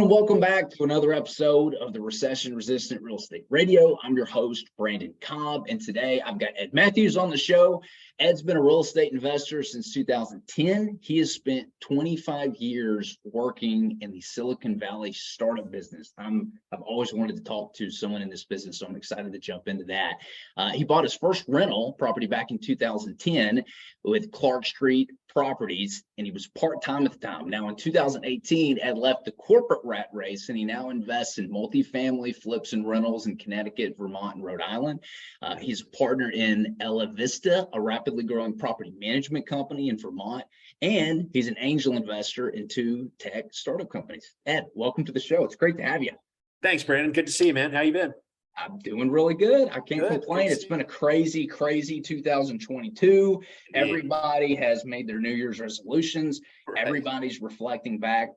and welcome back to another episode of the Recession Resistant Real Estate Radio. I'm your host, Brandon Cobb, and today I've got Ed Matthews on the show. Ed's been a real estate investor since 2010. He has spent 25 years working in the Silicon Valley startup business. I've always wanted to talk to someone in this business, so I'm excited to jump into that. He bought his first rental property back in 2010 with Clark Street Properties, and he was part-time at the time. Now in 2018, Ed left the corporate rat race, and he now invests in multifamily flips and rentals in Connecticut, Vermont, and Rhode Island. He's a partner in Ella Vista, a rapidly growing property management company in Vermont, and he's an angel investor in 2 tech startup companies. Ed, welcome to the show. It's great to have you. Thanks, Brandon. Good to see you, man. How you been? I'm doing really good. I can't complain. It's been a crazy 2022. Yeah. Everybody has made their New Year's resolutions. Right. Everybody's reflecting back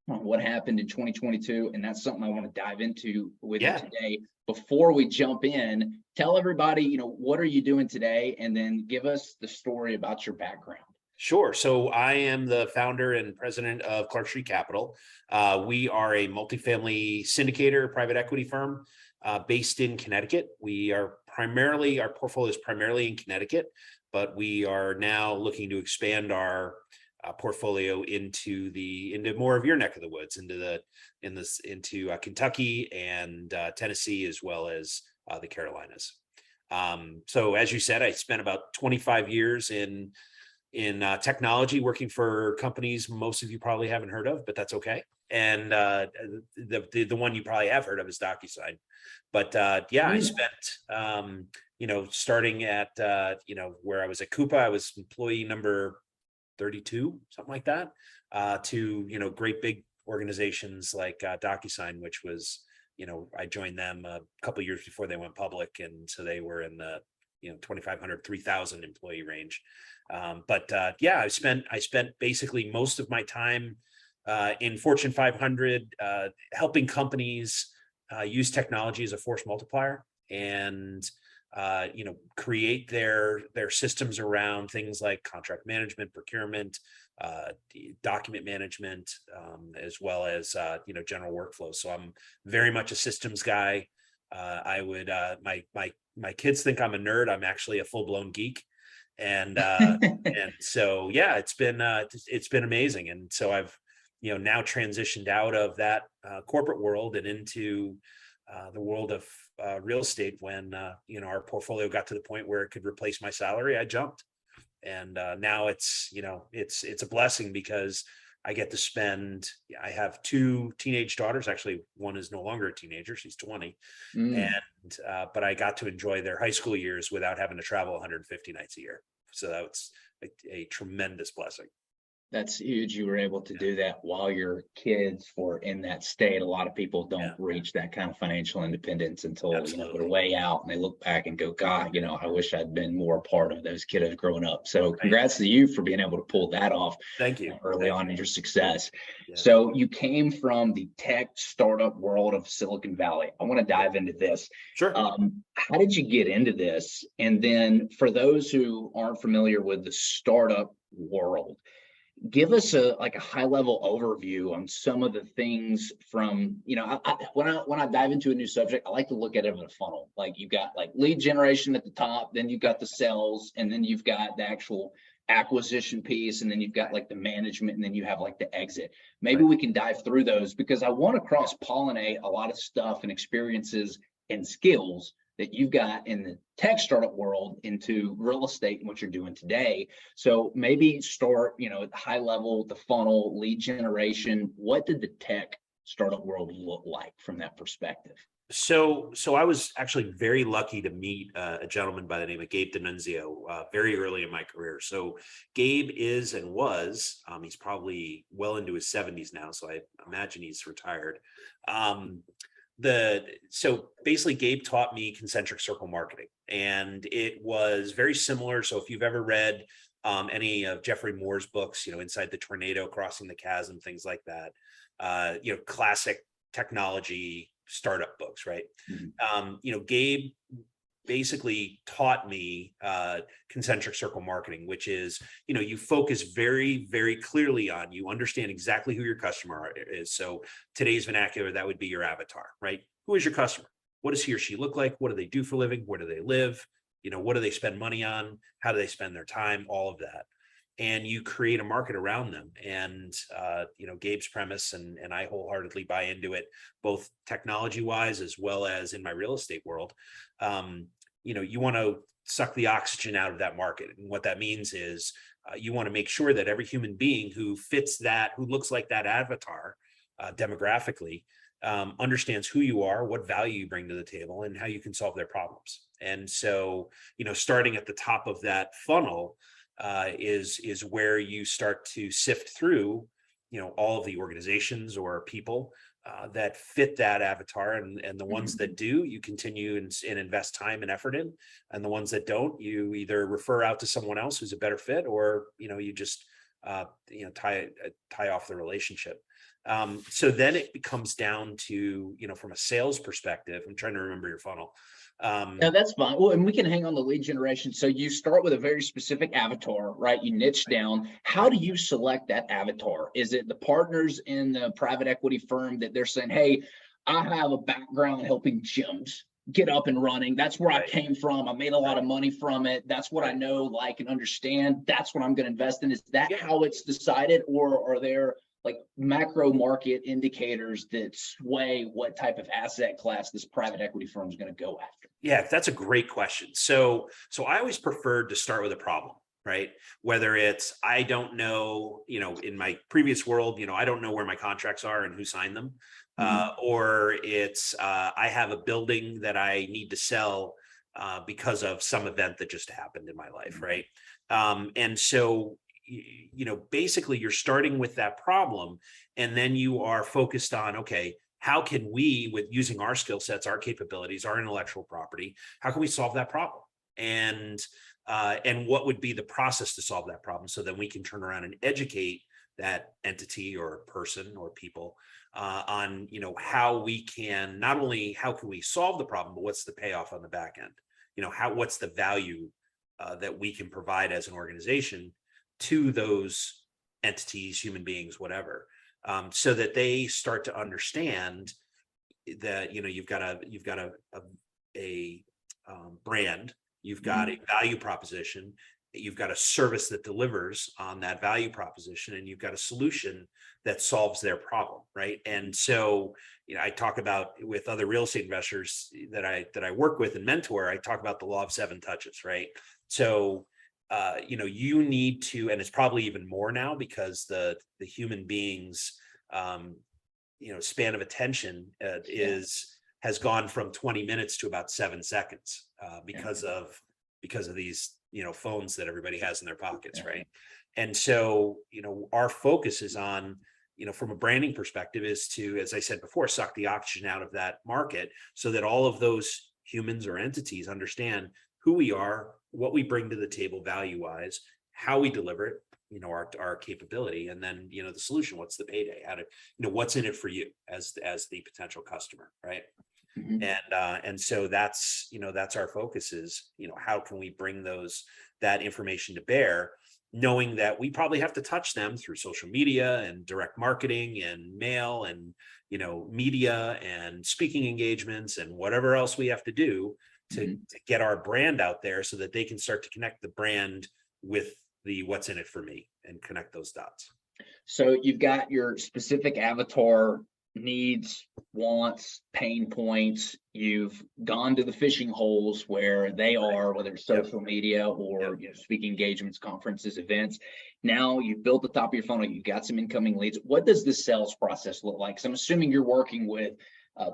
on what happened in 2022. And that's something I want to dive into with you today. Before we jump in, tell everybody, what are you doing today? And then give us the story about your background. Sure. So I am the founder and president of Clark Street Capital. We are a multifamily syndicator, private equity firm based in Connecticut. Our portfolio is primarily in Connecticut, but we are now looking to expand our portfolio into more of your neck of the woods, into Kentucky and Tennessee, as well as the Carolinas. So as you said, I spent about 25 years in technology, working for companies most of you probably haven't heard of, but that's okay. And the one you probably have heard of is DocuSign. But I spent starting at where I was at Coupa, I was employee number 32, something like that, to great big organizations like DocuSign, which was I joined them a couple of years before they went public, and so they were in the 2,500, 3,000 employee range. I spent basically most of my time in Fortune 500, helping companies use technology as a force multiplier and create their systems around things like contract management, procurement, document management, as well as general workflows. So I'm very much a systems guy. My kids think I'm a nerd. I'm actually a full-blown geek. And so it's been amazing. And so I've now transitioned out of that corporate world and into the world of real estate. When our portfolio got to the point where it could replace my salary, I jumped. And now it's a blessing because I get to spend. I have 2 teenage daughters. Actually, one is no longer a teenager; she's 20. But I got to enjoy their high school years without having to travel 150 nights a year. So that's a tremendous blessing. That's huge. You were able to do that while your kids were in that state. A lot of people don't reach that kind of financial independence until they're way out and they look back and go, God, I wish I'd been more a part of those kiddos growing up. So congrats to you for being able to pull that off. Thank you. Early on in your success. Yeah. So you came from the tech startup world of Silicon Valley. I want to dive into this. Sure. How did you get into this? And then for those who aren't familiar with the startup world, give us a high level overview on some of the things from, when I dive into a new subject, I like to look at it in a funnel. Like you've got lead generation at the top, then you've got the sales, and then you've got the actual acquisition piece, and then you've got the management, and then you have the exit. Maybe we can dive through those because I want to cross pollinate a lot of stuff and experiences and skills that you've got in the tech startup world into real estate and what you're doing today. So maybe start, at the high level, the funnel, lead generation. What did the tech startup world look like from that perspective? So I was actually very lucky to meet a gentleman by the name of Gabe D'Annunzio very early in my career. So Gabe is and was, he's probably well into his 70s now, so I imagine he's retired. So basically Gabe taught me concentric circle marketing, and it was very similar. So if you've ever read any of Jeffrey Moore's books, Inside the Tornado, Crossing the Chasm, things like that, classic technology startup books, right? Mm-hmm. Gabe basically taught me concentric circle marketing, which is, you focus very, very clearly on, you understand exactly who your customer is. So today's vernacular, that would be your avatar, right? Who is your customer? What does he or she look like? What do they do for a living? Where do they live? What do they spend money on? How do they spend their time? All of that. And you create a market around them. And, Gabe's premise, and I wholeheartedly buy into it, both technology wise, as well as in my real estate world. You want to suck the oxygen out of that market. And what that means is you want to make sure that every human being who fits that, who looks like that avatar demographically, understands who you are, what value you bring to the table, and how you can solve their problems. And so, starting at the top of that funnel is where you start to sift through, all of the organizations or people that fit that avatar, and the ones that do, you continue and invest time and effort in, and the ones that don't, you either refer out to someone else who's a better fit, or you just tie off the relationship. So then it becomes down to, from a sales perspective, I'm trying to remember your funnel. No, that's fine. Well, and we can hang on the lead generation. So you start with a very specific avatar, right? You niche down. How do you select that avatar? Is it the partners in the private equity firm that they're saying, hey, I have a background helping gyms get up and running. That's where I came from. I made a lot of money from it. That's what I know, like, and understand. That's what I'm going to invest in. Is that how it's decided? Or are there like macro market indicators that sway what type of asset class this private equity firm is going to go after? Yeah, that's a great question. So I always preferred to start with a problem, right? Whether it's, I don't know, in my previous world, I don't know where my contracts are and who signed them. Or it's, I have a building that I need to sell because of some event that just happened in my life, right? And so, basically you're starting with that problem, and then you are focused on, okay, how can we, with using our skill sets, our capabilities, our intellectual property, how can we solve that problem? And what would be the process to solve that problem? So then we can turn around and educate that entity or person or people on, how we can, not only how can we solve the problem, but what's the payoff on the back end? What's the value that we can provide as an organization to those entities, human beings, whatever. So that they start to understand that you've got a brand, you've got a value proposition, you've got a service that delivers on that value proposition, and you've got a solution that solves their problem, right? And so I talk about, with other real estate investors that I work with and mentor, I talk about the law of 7 touches, right? So you need to, and it's probably even more now because the human beings, span of attention has gone from 20 minutes to about 7 seconds because of these, phones that everybody has in their pockets, right? And so, our focus is on, from a branding perspective, is to, as I said before, suck the oxygen out of that market so that all of those humans or entities understand who we are, what we bring to the table value-wise, how we deliver it, our capability, and then, the solution, what's the payday, how to, what's in it for you as the potential customer, right? And so that's our focus is, how can we bring that information to bear, knowing that we probably have to touch them through social media and direct marketing and mail and, media and speaking engagements and whatever else we have to do to get our brand out there so that they can start to connect the brand with the what's in it for me and connect those dots. So you've got your specific avatar needs, wants, pain points. You've gone to the fishing holes where they are, whether it's social media or speaking engagements, conferences, events. Now you've built the top of your funnel. You've got some incoming leads. What does the sales process look like? So I'm assuming you're working with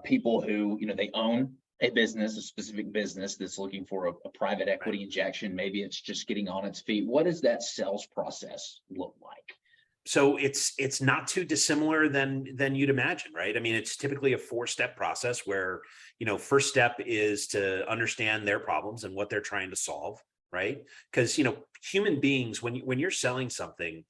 people who, they own a business, a specific business that's looking for a private equity injection. Maybe it's just getting on its feet. What does that sales process look like? So it's not too dissimilar than you'd imagine, right? I mean, it's typically a 4-step process where, first step is to understand their problems and what they're trying to solve, right? Because, human beings, when you're selling something,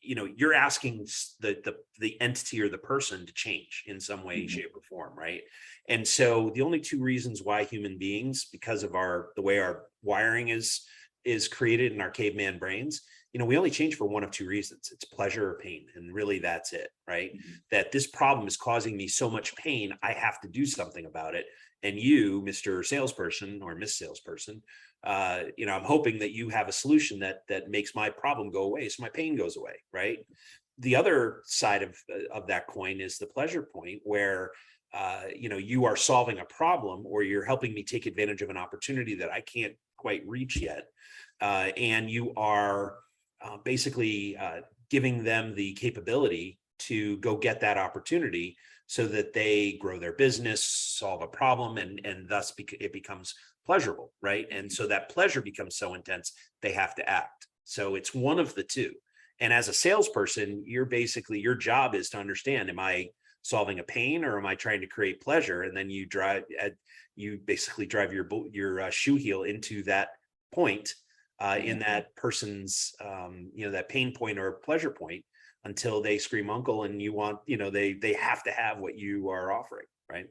you're asking the entity or the person to change in some way, Mhm. shape, or form, right? And so the only two reasons why human beings, because of the way our wiring is created in our caveman brains, we only change for one of two reasons. It's pleasure or pain. And really that's it, right? Mhm. That this problem is causing me so much pain, I have to do something about it. And you, Mr. Salesperson or Miss Salesperson, I'm hoping that you have a solution that makes my problem go away, so my pain goes away, right? The other side of that coin is the pleasure point, where you are solving a problem, or you're helping me take advantage of an opportunity that I can't quite reach yet, and you are basically giving them the capability to go get that opportunity so that they grow their business, solve a problem, and thus it becomes pleasurable, right? And so that pleasure becomes so intense, they have to act. So it's one of the two. And as a salesperson, your job is to understand, am I solving a pain or am I trying to create pleasure? And then you basically drive your shoe heel into that point in that person's, that pain point or pleasure point, until they scream uncle, and they have to have what you are offering, right?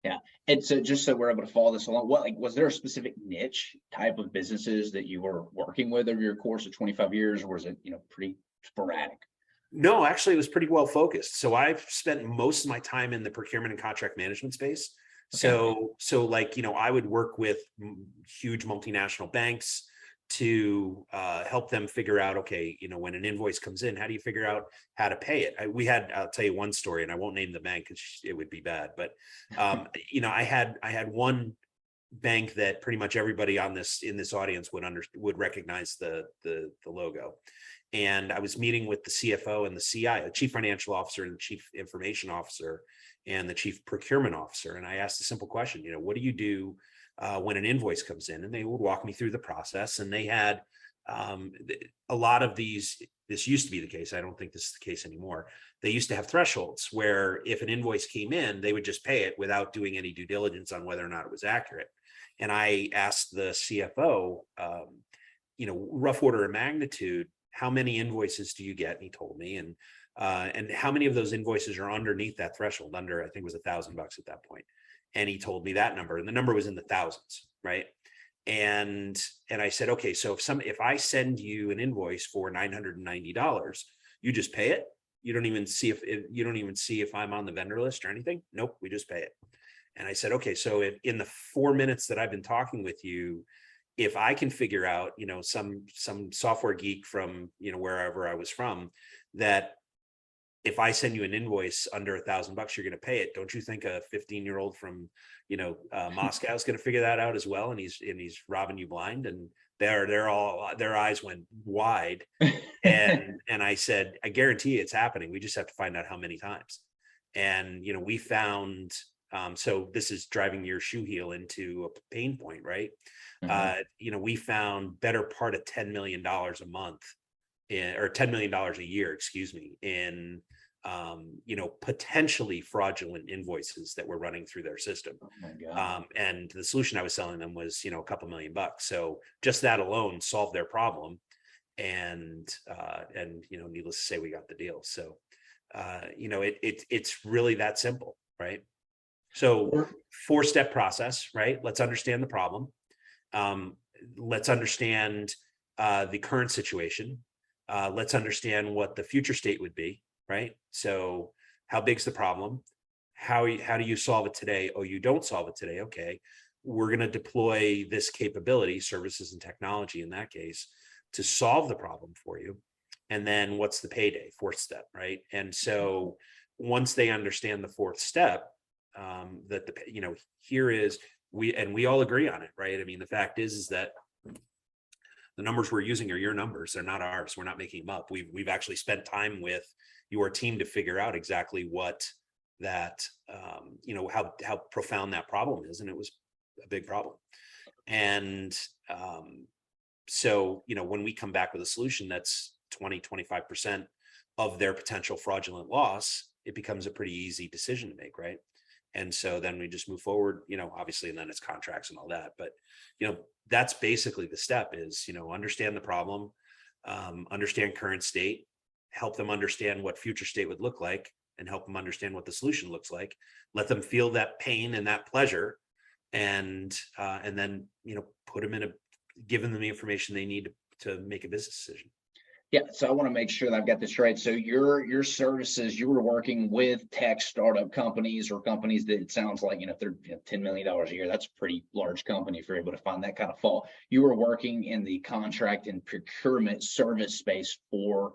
Yeah. And so just so we're able to follow this along, was there a specific niche type of businesses that you were working with over your course of 25 years, or was it, pretty sporadic? No, actually, it was pretty well focused. So I've spent most of my time in the procurement and contract management space. Okay. So like, I would work with huge multinational banks to help them figure out, okay, when an invoice comes in, how do you figure out how to pay it? I'll tell you one story, and I won't name the bank because it would be bad, but I had one bank that pretty much everybody in this audience would recognize the logo. And I was meeting with the CFO and the CIO, Chief Financial Officer, and the Chief Information Officer, and the Chief Procurement Officer. And I asked a simple question, what do you do when an invoice comes in? And they would walk me through the process. And they had a lot of these. This used to be the case. I don't think this is the case anymore. They used to have thresholds where if an invoice came in, they would just pay it without doing any due diligence on whether or not it was accurate. And I asked the CFO, rough order of magnitude, how many invoices do you get? And he told me, and how many of those invoices are underneath that threshold, under, I think it was $1,000 at that point. And he told me that number, and the number was in the thousands, right? And I said, okay, so if I send you an invoice for $990, you just pay it. You don't even see if I'm on the vendor list or anything. Nope, we just pay it. And I said, okay, so in the 4 minutes that I've been talking with you, if I can figure out, some software geek from, wherever I was from, that if I send you an invoice under $1,000, you're going to pay it. Don't you think a 15-year-old from, Moscow is going to figure that out as well? And he's robbing you blind. And their eyes went wide. And I said, I guarantee it's happening. We just have to find out how many times. And, we found, so this is driving your shoe heel into a pain point, right? We found better part of $10 million a month or $10 million a year, excuse me, in, potentially fraudulent invoices that were running through their system. Oh my God. And the solution I was selling them was, a couple $1 million. So just that alone solved their problem. And needless to say, we got the deal. So, it's really that simple, right? So 4-step process, right? Let's understand the problem. Let's understand the current situation. Let's understand what the future state would be, right? So how big's the problem? How do you solve it today? Oh, you don't solve it today. Okay. We're going to deploy this capability, services and technology in that case, to solve the problem for you. And then what's the payday? 4th step, right? And so once they understand the 4th step, here is, we all agree on it, right? I mean, the fact is that the numbers we're using are your numbers. They're not ours. We're not making them up. We've actually spent time with your team to figure out exactly what that, how profound that problem is. And it was a big problem. And so, when we come back with a solution that's 20-25% of their potential fraudulent loss, it becomes a pretty easy decision to make, right? And so then we just move forward, obviously, and then it's contracts and all that. But, that's basically the step is, understand the problem, understand current state, help them understand what future state would look like, and help them understand what the solution looks like. Let them feel that pain and that pleasure, and then put them in a give them the information they need to make a business decision. Yeah, so I want to make sure that I've got this right. So your services, you were working with tech startup companies or companies that it sounds like, if they're $10 million a year, that's a pretty large company if you're able to find that kind of fall. You were working in the contract and procurement service space for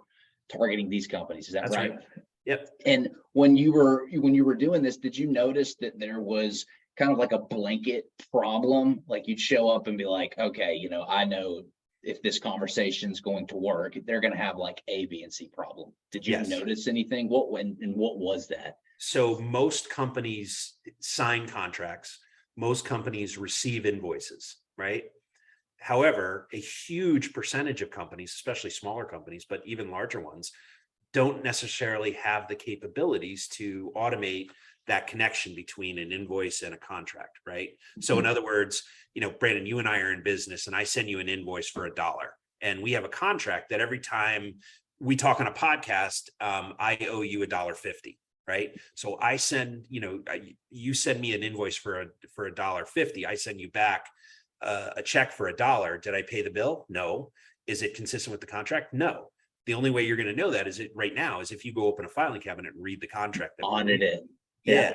targeting these companies. Is that That's right? right. Yep. And when you were doing this, did you notice that there was kind of like a blanket problem? Like you'd show up and be like, okay, I know if this conversation's going to work, they're going to have like A, B, and C problem. Did you Yes. notice anything? What was that? So most companies sign contracts. Most companies receive invoices, right? However, a huge percentage of companies, especially smaller companies, but even larger ones, don't necessarily have the capabilities to automate that connection between an invoice and a contract, right? So in other words, Brandon, you and I are in business and I send you an invoice for $1, and we have a contract that every time we talk on a podcast, I owe you $1.50, right? So I send, you send me an invoice for $1.50. I send you back a check for $1. Did I pay the bill? No. Is it consistent with the contract? No. The only way you're going to know that is if you go open a filing cabinet and read the contract. Audit it. Yeah.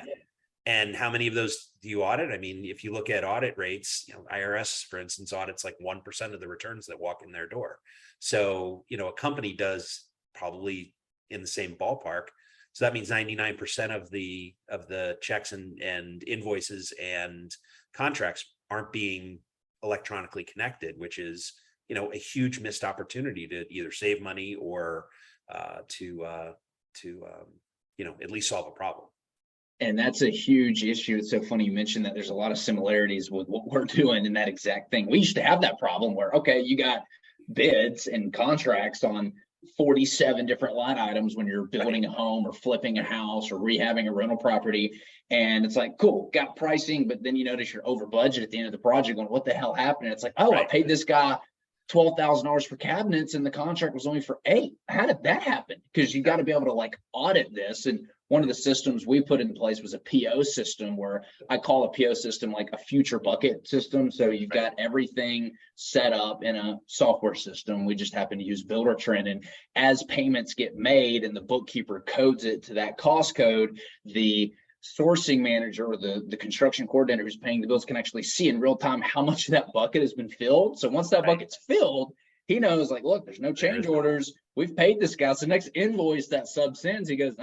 And how many of those do you audit? I mean, if you look at audit rates, IRS, for instance, audits like 1% of the returns that walk in their door. So, a company does probably in the same ballpark. So that means 99% of the checks and invoices and contracts aren't being electronically connected, which is, a huge missed opportunity to either save money or to at least solve a problem. And that's a huge issue. It's so funny you mentioned that. There's a lot of similarities with what we're doing in that exact thing. We used to have that problem where, okay, you got bids and contracts on 47 different line items when you're building a home or flipping a house or rehabbing a rental property. And it's like, cool, got pricing, but then you notice you're over budget at the end of the project going, what the hell happened? And it's like, oh, I paid this guy $12,000 for cabinets and the contract was only for 8. How did that happen? Because you got to be able to like audit this. And one of the systems we put in place was a PO system, where I call a PO system like a future bucket system. So you've got everything set up in a software system. We just happen to use Buildertrend. And as payments get made and the bookkeeper codes it to that cost code, the sourcing manager or the construction coordinator who's paying the bills can actually see in real time how much of that bucket has been filled. So once that bucket's filled, he knows like, look, there's no change orders. We've paid this guy. So next invoice that sub sends, he goes,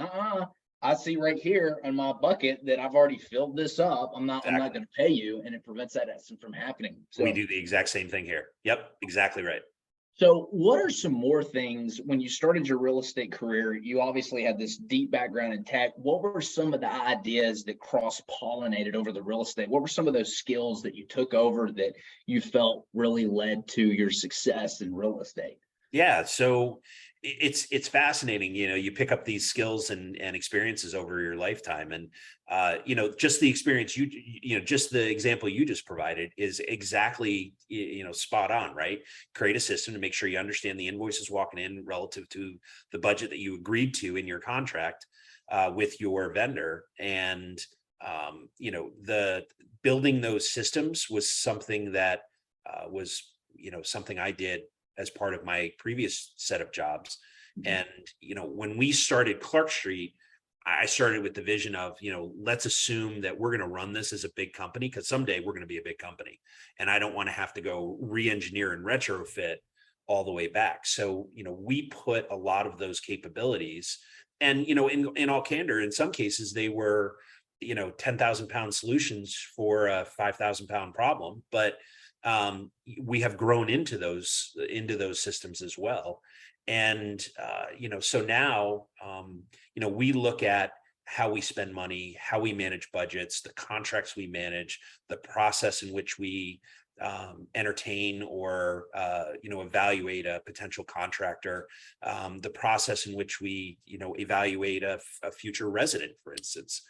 I see right here on my bucket that I've already filled this up. I'm not going to pay you. And it prevents that from happening. So we do the exact same thing here. Yep. Exactly right. So what are some more things when you started your real estate career? You obviously had this deep background in tech. What were some of the ideas that cross-pollinated over the real estate? What were some of those skills that you took over that you felt really led to your success in real estate? Yeah. So it's fascinating. You pick up these skills and experiences over your lifetime. And, just the experience, just the example you just provided is exactly, spot on, right? Create a system to make sure you understand the invoices walking in relative to the budget that you agreed to in your contract with your vendor. And, the building those systems was something that was, something I did as part of my previous set of jobs. And, when we started Clark Street, I started with the vision of, let's assume that we're going to run this as a big company, because someday we're going to be a big company. And I don't want to have to go re-engineer and retrofit all the way back. So, we put a lot of those capabilities, and, in all candor, in some cases, they were, 10,000 pound solutions for a 5,000 pound problem. But we have grown into those systems as well. And, so now, we look at how we spend money, how we manage budgets, the contracts we manage, the process in which we entertain or, evaluate a potential contractor, the process in which we, evaluate a future resident, for instance,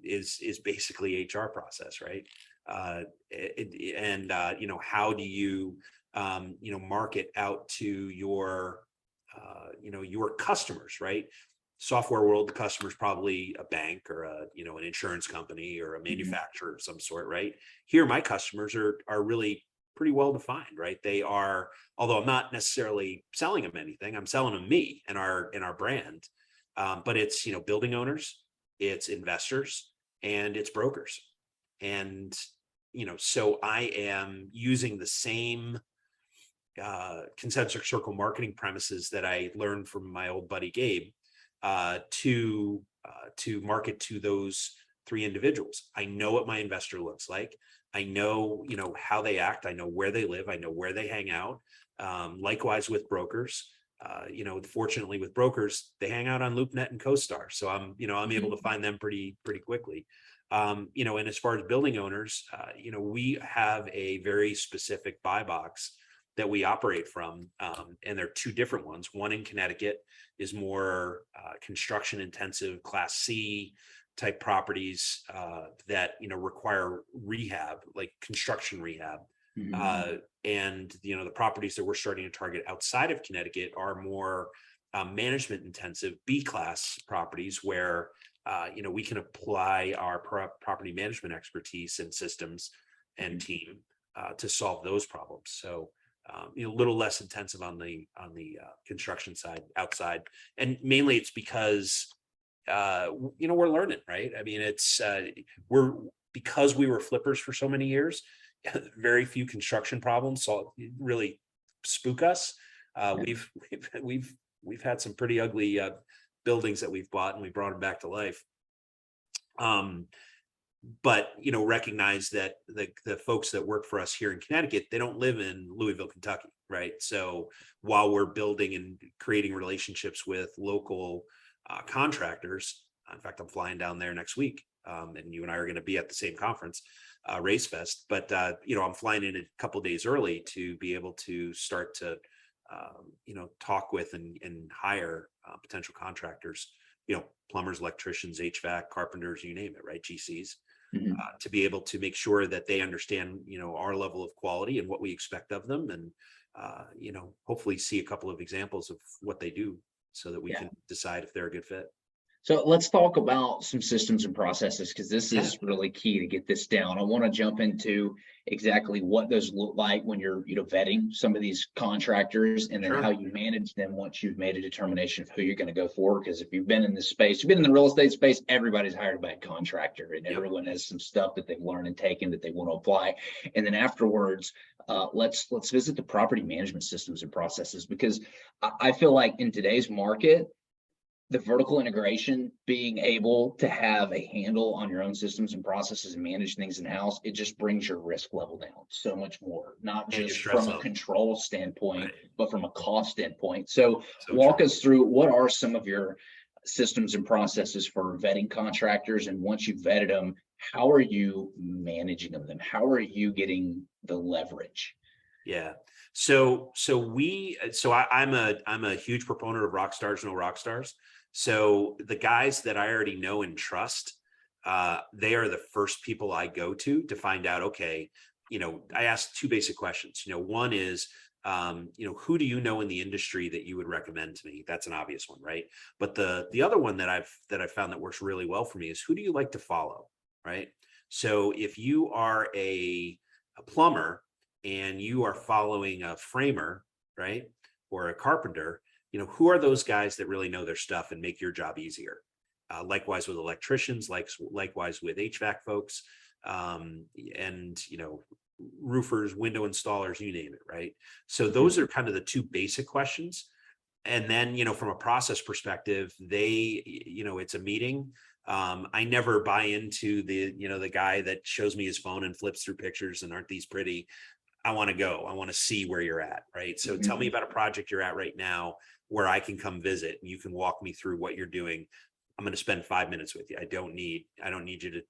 is basically HR process, right? How do you, market out to your your customers, right? Software world, the customer is probably a bank or an insurance company or a manufacturer of some sort, right? Here, my customers are really pretty well defined, right? They are, although I'm not necessarily selling them anything, I'm selling them me and our brand. But it's, building owners, it's investors, and it's brokers. And, so I am using the same concentric circle marketing premises that I learned from my old buddy Gabe to market to those three individuals. I know what my investor looks like. I know, how they act. I know where they live. I know where they hang out. Likewise with brokers. Fortunately with brokers, they hang out on LoopNet and CoStar. So I'm able to find them pretty quickly. And as far as building owners, we have a very specific buy box that we operate from. And there are two different ones. One in Connecticut is more construction intensive Class C type properties that, require rehab, like construction rehab. And, the properties that we're starting to target outside of Connecticut are more management intensive B class properties where, we can apply our property management expertise and systems and team to solve those problems. So, a little less intensive on the construction side outside, and mainly it's because we're learning, right? I mean, it's because we were flippers for so many years. Very few construction problems so really spook us. We've had some pretty ugly buildings that we've bought, and we brought them back to life. But recognize that the folks that work for us here in Connecticut, they don't live in Louisville, Kentucky, right? So while we're building and creating relationships with local contractors, in fact, I'm flying down there next week, and you and I are going to be at the same conference, Race Fest. But I'm flying in a couple of days early to be able to start to talk with and hire potential contractors, plumbers, electricians, HVAC, carpenters, you name it, right? GCs. To be able to make sure that they understand, our level of quality and what we expect of them, and hopefully see a couple of examples of what they do so that we can decide if they're a good fit. So let's talk about some systems and processes, because this is really key to get this down. I want to jump into exactly what those look like when you're, vetting some of these contractors, and then how you manage them once you've made a determination of who you're going to go for. Because if you've been in this space, you've been in the real estate space, everybody's hired a bad contractor, and everyone has some stuff that they've learned and taken that they want to apply. And then afterwards, let's visit the property management systems and processes, because I feel like in today's market, the vertical integration, being able to have a handle on your own systems and processes and manage things in-house, it just brings your risk level down so much more, not just from a control standpoint, but from a cost standpoint. So walk us through, what are some of your systems and processes for vetting contractors? And once you've vetted them, how are you managing them? How are you getting the leverage? Yeah. So I'm a huge proponent of rock stars, no rock stars. So the guys that I already know and trust, they are the first people I go to find out, okay, I ask two basic questions. One is, who do you know in the industry that you would recommend to me? That's an obvious one, right? But the other one that I've found that works really well for me is, who do you like to follow, right? So if you are a plumber and you are following a framer, right, or a carpenter, who are those guys that really know their stuff and make your job easier? Likewise with electricians, likewise with HVAC folks, and roofers, window installers, you name it, right? So those are kind of the two basic questions. And then, from a process perspective, it's a meeting. I never buy into the guy that shows me his phone and flips through pictures and aren't these pretty. I want to go. I want to see where you're at, right? So tell me about a project you're at right now where I can come visit and you can walk me through what you're doing. I'm going to spend 5 minutes with you. I don't need you to,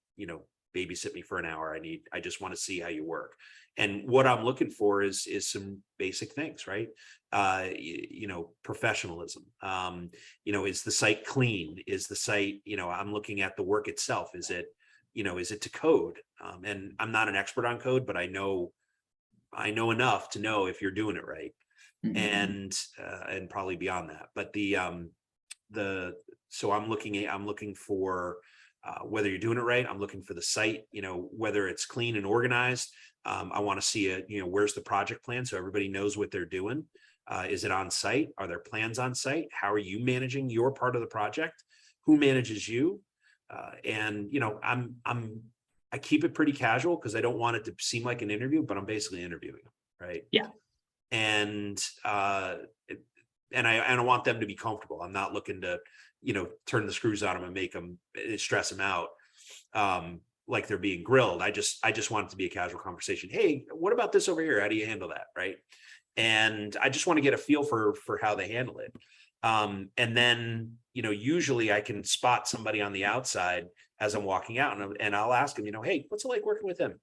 babysit me for an hour. I just want to see how you work. And what I'm looking for is some basic things, right? Professionalism. Is the site clean? Is the site, I'm looking at the work itself. Is it to code? And I'm not an expert on code, but I know enough to know if you're doing it right. and probably beyond that. But so I'm looking for whether you're doing it right. I'm looking for the site, whether it's clean and organized. I want to see where's the project plan so everybody knows what they're doing. Is it on site? Are there plans on site? How are you managing your part of the project? Who manages you? And I keep it pretty casual because I don't want it to seem like an interview, but I'm basically interviewing them, right? Yeah. And I want them to be comfortable. I'm not looking to, turn the screws on them and make them stress them out. Like they're being grilled. I just want it to be a casual conversation. Hey, what about this over here? How do you handle that? Right. And I just want to get a feel for how they handle it. And then, usually I can spot somebody on the outside as I'm walking out and I'll ask them, hey, what's it like working with him?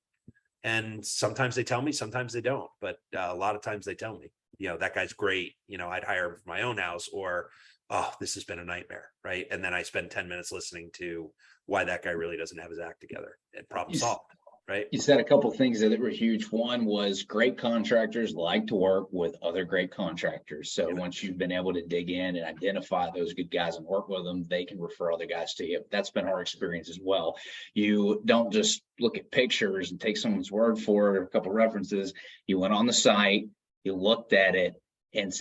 And sometimes they tell me, sometimes they don't, but a lot of times they tell me, that guy's great. I'd hire him for my own house, or, oh, this has been a nightmare. Right. And then I spend 10 minutes listening to why that guy really doesn't have his act together, and problem solved. Right. You said a couple of things that were huge. One was great contractors like to work with other great contractors. So once you've been able to dig in and identify those good guys and work with them, they can refer other guys to you. That's been our experience as well. You don't just look at pictures and take someone's word for it or a couple of references. You went on the site, you looked at it, and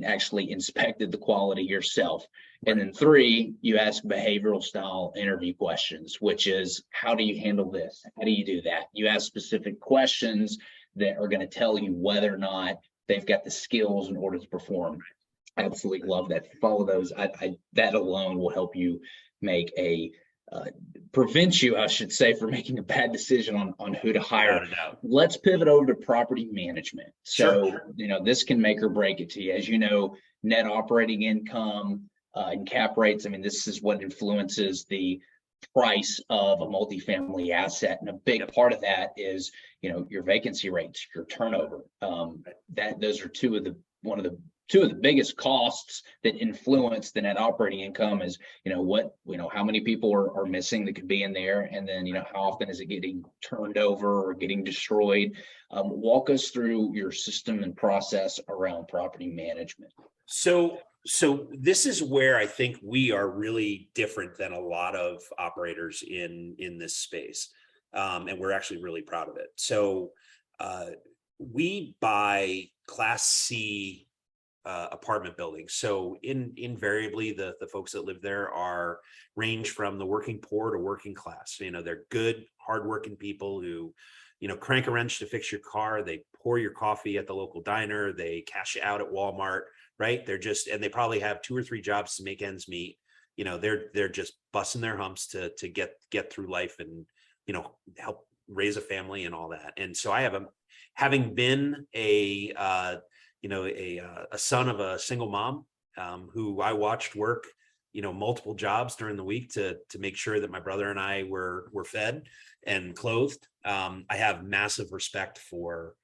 actually inspected the quality yourself. And then 3, you ask behavioral style interview questions, which is, how do you handle this? How do you do that? You ask specific questions that are going to tell you whether or not they've got the skills in order to perform. I absolutely love that. Follow those. That alone will help you make prevent you, I should say, from making a bad decision on who to hire. Let's pivot over to property management. So, Sure. This can make or break it to you. As you know, net operating income and cap rates, this is what influences the price of a multifamily asset. And a big part of that is, your vacancy rates, your turnover. Those are two of the biggest costs that influence the net operating income is, how many people are missing that could be in there. And then, how often is it getting turned over or getting destroyed? Walk us through your system and process around property management. So this is where I think we are really different than a lot of operators in this space. And we're actually really proud of it. So we buy Class C apartment buildings. So invariably the folks that live there range from the working poor to working class. They're good, hardworking people who, crank a wrench to fix your car. They pour your coffee at the local diner. They cash you out at Walmart, right? And they probably have 2 or 3 jobs to make ends meet. They're just busting their humps to get through life and, help raise a family and all that. And so having been a son of a single mom who I watched work, multiple jobs during the week to make sure that my brother and I were fed and clothed. I have massive respect for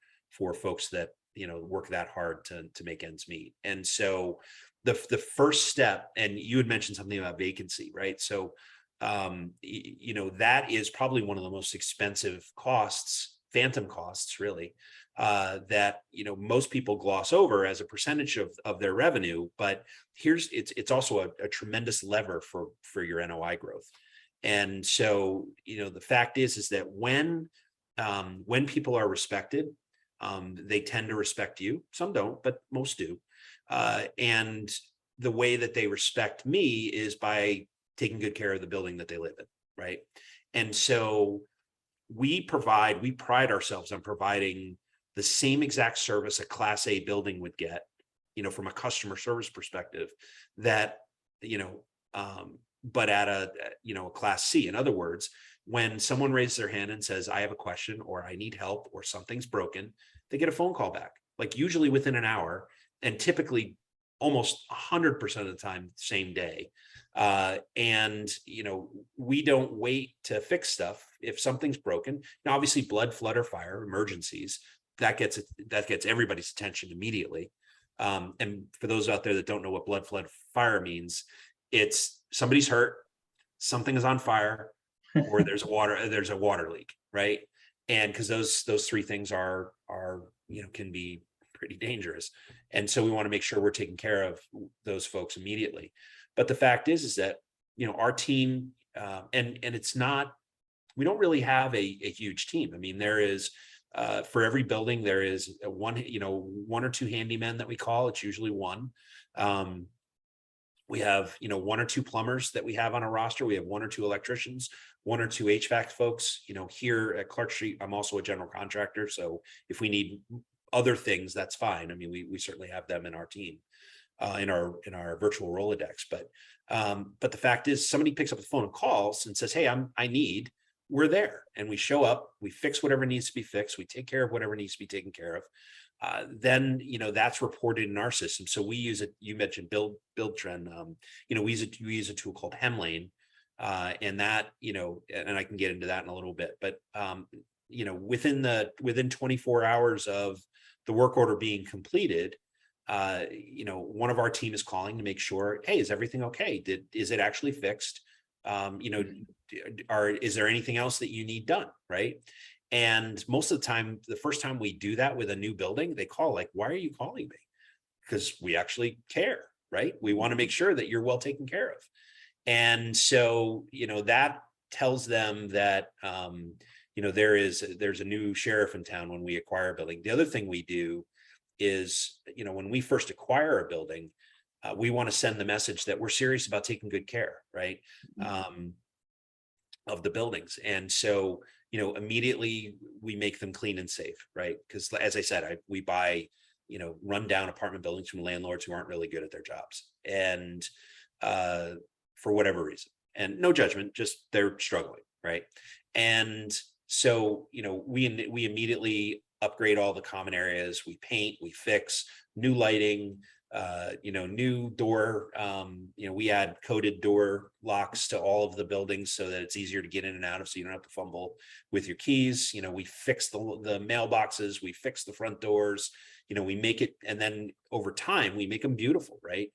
folks that, work that hard to make ends meet. And so the first step, and you had mentioned something about vacancy, right? So, that is probably one of the most expensive costs, phantom costs, really, that most people gloss over as a percentage of their revenue. But it's also a tremendous lever for your NOI growth. And so the fact is that when people are respected, they tend to respect you. Some don't, but most do. And the way that they respect me is by taking good care of the building that they live in, right? And so we pride ourselves on providing the same exact service a Class A building would get, from a customer service perspective, that, but at a Class C. In other words, when someone raises their hand and says, I have a question, or I need help, or something's broken, they get a phone call back, like usually within an hour, and typically almost 100% of the time, same day. And, we don't wait to fix stuff. If something's broken, now, obviously blood, flood, or fire emergencies, that gets everybody's attention immediately. And for those out there that don't know what blood, flood, fire means, it's somebody's hurt, something is on fire, or there's a water leak, right? And because those 3 things are can be pretty dangerous. And so we want to make sure we're taking care of those folks immediately. But the fact is that, our team, and it's not, we don't really have a huge team. I mean, there is, for every building, there is one or two handymen that we call. It's usually one. We have, one or two plumbers that we have on a roster. We have one or two electricians, one or two HVAC folks. Here at Clark Street, I'm also a general contractor. So if we need other things, that's fine. I mean, we certainly have them in our team, in our virtual Rolodex. But the fact is, somebody picks up the phone and calls and says, "Hey, we're there," and we show up. We fix whatever needs to be fixed. We take care of whatever needs to be taken care of. Then that's reported in our system. So we use it. You mentioned Buildtrend. We use a tool called Hemlane, and that and I can get into that in a little bit. But within 24 hours of the work order being completed, one of our team is calling to make sure, hey, is everything okay? Is it actually fixed? Is there anything else that you need done? Right. And most of the time, the first time we do that with a new building, they call like, "Why are you calling me?" Because we actually care, right? We want to make sure that you're well taken care of. And so, that tells them that, there's a new sheriff in town when we acquire a building. The other thing we do is, when we first acquire a building, we want to send the message that we're serious about taking good care, right? Of the buildings. And so, immediately we make them clean and safe, right? Because as I said, we buy, rundown apartment buildings from landlords who aren't really good at their jobs. And for whatever reason, and no judgment, just they're struggling, right? And so, we immediately upgrade all the common areas. We paint, we fix, new lighting, new door, we add coded door locks to all of the buildings so that it's easier to get in and out of, so you don't have to fumble with your keys. We fix the mailboxes, we fix the front doors, we make it, and then over time we make them beautiful, right?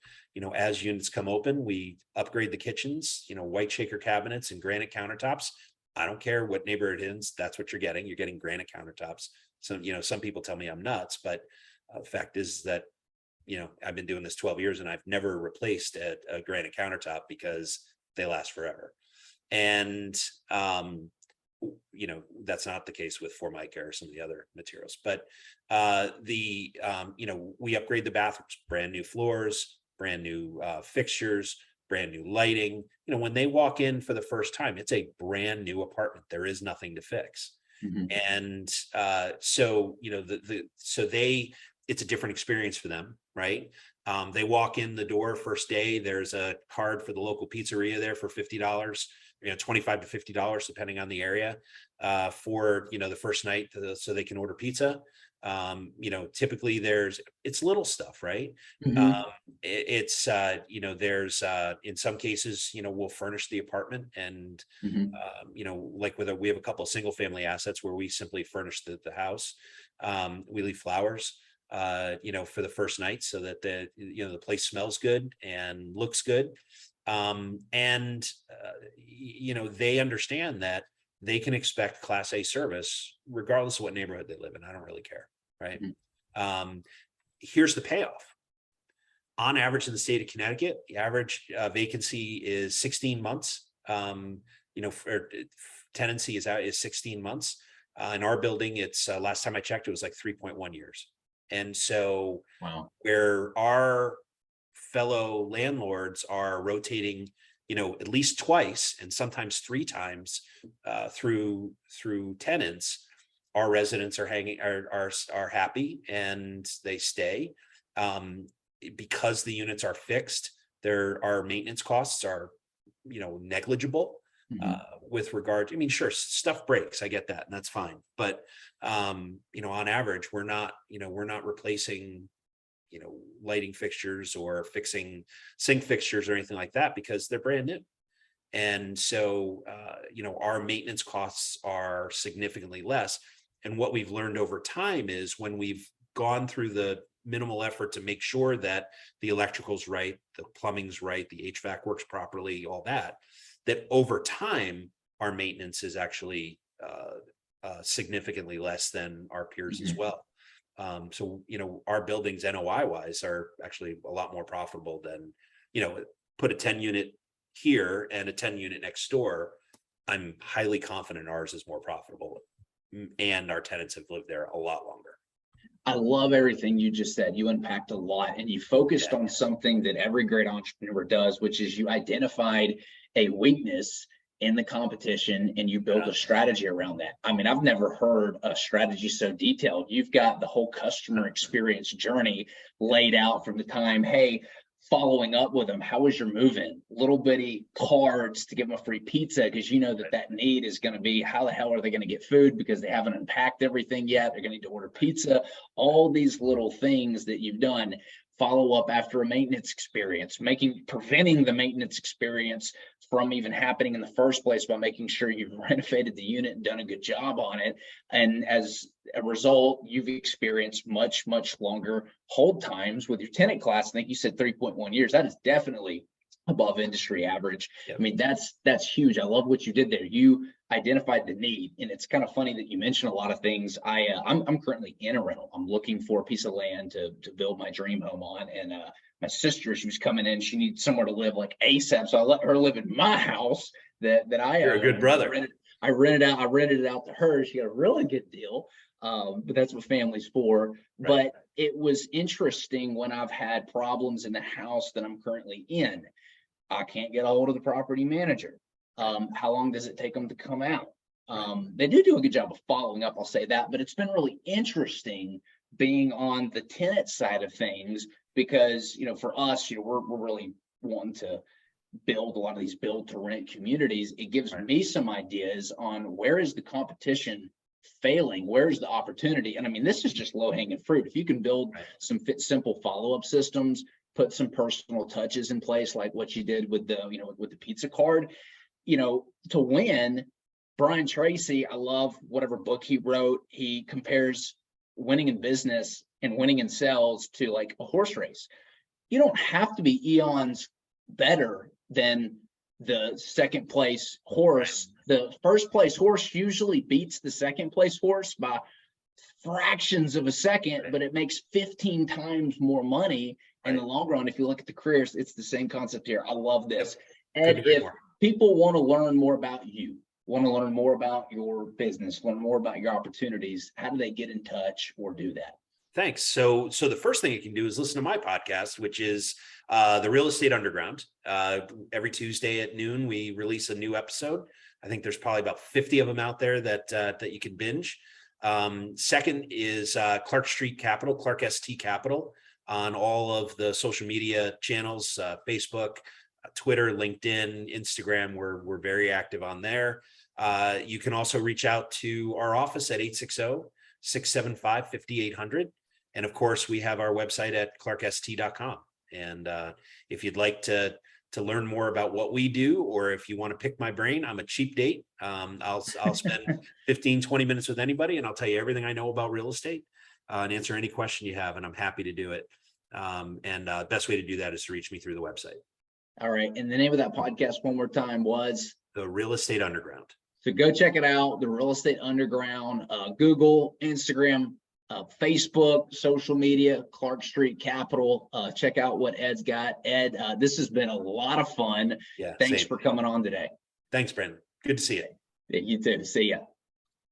As units come open, we upgrade the kitchens, white shaker cabinets and granite countertops. I don't care what neighborhood it is, that's what you're getting. You're getting granite countertops. So, some people tell me I'm nuts, but the fact is that I've been doing this 12 years and I've never replaced a granite countertop because they last forever. And, that's not the case with Formica or some of the other materials. But we upgrade the bathrooms, brand new floors, brand new fixtures, brand new lighting. When they walk in for the first time, it's a brand new apartment. There is nothing to fix. Mm-hmm. And so, it's a different experience for them, right? They walk in the door first day, there's a card for the local pizzeria there for $50, $25 to $50, depending on the area, for, the first night, so they can order pizza. Typically it's little stuff, right? Mm-hmm. There's in some cases, we'll furnish the apartment and, mm-hmm. Like we have a couple of single family assets where we simply furnish the house. We leave flowers, for the first night so that the place smells good and looks good. They understand that they can expect Class A service regardless of what neighborhood they live in. I don't really care, right? Mm-hmm. Here's the payoff. On average in the state of Connecticut, the average vacancy is 16 months. For tenancy is 16 months. In our building, it's last time I checked, it was like 3.1 years. And so, wow, where our fellow landlords are rotating, at least twice and sometimes 3 times through tenants, our residents are happy and they stay because the units are fixed. Our maintenance costs are, negligible. Mm-hmm. With regard, sure, stuff breaks. I get that, and that's fine. But on average, we're not replacing, lighting fixtures or fixing sink fixtures or anything like that because they're brand new. And so, our maintenance costs are significantly less. And what we've learned over time is when we've gone through the minimal effort to make sure that the electrical's right, the plumbing's right, the HVAC works properly, all that over time, our maintenance is actually significantly less than our peers, mm-hmm. as well. So, our buildings NOI wise are actually a lot more profitable than, put a 10 unit here and a 10 unit next door. I'm highly confident ours is more profitable, and our tenants have lived there a lot longer. I love everything you just said. You unpacked a lot and you focused Yeah. on something that every great entrepreneur does, which is you identified a weakness in the competition and you build a strategy around that. I mean, I've never heard a strategy so detailed. You've got the whole customer experience journey laid out from the time, hey, following up with them, how was your move-in? Little bitty cards to give them a free pizza because you know that need is going to be, how the hell are they going to get food because they haven't unpacked everything yet? They're going to need to order pizza. All these little things that you've done. Follow up after a maintenance experience, preventing the maintenance experience from even happening in the first place by making sure you've renovated the unit and done a good job on it. And as a result, you've experienced much, much longer hold times with your tenant class. I think you said 3.1 years. That is definitely above industry average. Yep. I mean, that's huge. I love what you did there. You identified the need, and it's kind of funny that you mentioned a lot of things. I'm currently in a rental. I'm looking for a piece of land to build my dream home on, and my sister, she was coming in. She needs somewhere to live like ASAP, so I let her live in my house that I. You're a good brother. I rented it out to her. She got a really good deal. But that's what family's for. Right. But it was interesting when I've had problems in the house that I'm currently in. I can't get a hold of the property manager. How long does it take them to come out? They do a good job of following up, I'll say that, but it's been really interesting being on the tenant side of things because, for us, we're really wanting to build a lot of these build to rent communities. It gives me some ideas on where is the competition failing, where's the opportunity. And I mean, this is just low hanging fruit. If you can build some simple follow-up systems, put some personal touches in place, like what you did with the, with the pizza card, to win. Brian Tracy, I love whatever book he wrote. He compares winning in business and winning in sales to like a horse race. You don't have to be eons better than the second place horse. The first place horse usually beats the second place horse by fractions of a second, but it makes 15 times more money in the long run. If you look at the careers, it's the same concept here. I love this. Ed, if people want to learn more about you, want to learn more about your business, learn more about your opportunities, how do they get in touch or do that? Thanks. So the first thing you can do is listen to my podcast, which is the Real Estate Underground. Every Tuesday at noon, we release a new episode. I think there's probably about 50 of them out there that you can binge. Second is Clark Street Capital, Clark ST Capital, on all of the social media channels, Facebook, Twitter, LinkedIn, Instagram. We're very active on there. You can also reach out to our office at 860-675-5800. And of course, we have our website at clarkst.com. And if you'd like to learn more about what we do, or if you want to pick my brain, I'm a cheap date. I'll spend 15, 20 minutes with anybody, and I'll tell you everything I know about real estate and answer any question you have. And I'm happy to do it. And the best way to do that is to reach me through the website. All right. And the name of that podcast one more time was? The Real Estate Underground. So go check it out. The Real Estate Underground, Google, Instagram, Facebook, social media, Clark Street Capital. Check out what Ed's got. Ed, this has been a lot of fun. Yeah. Thanks for coming on today. Thanks, Brandon. Good to see you. You too. See ya.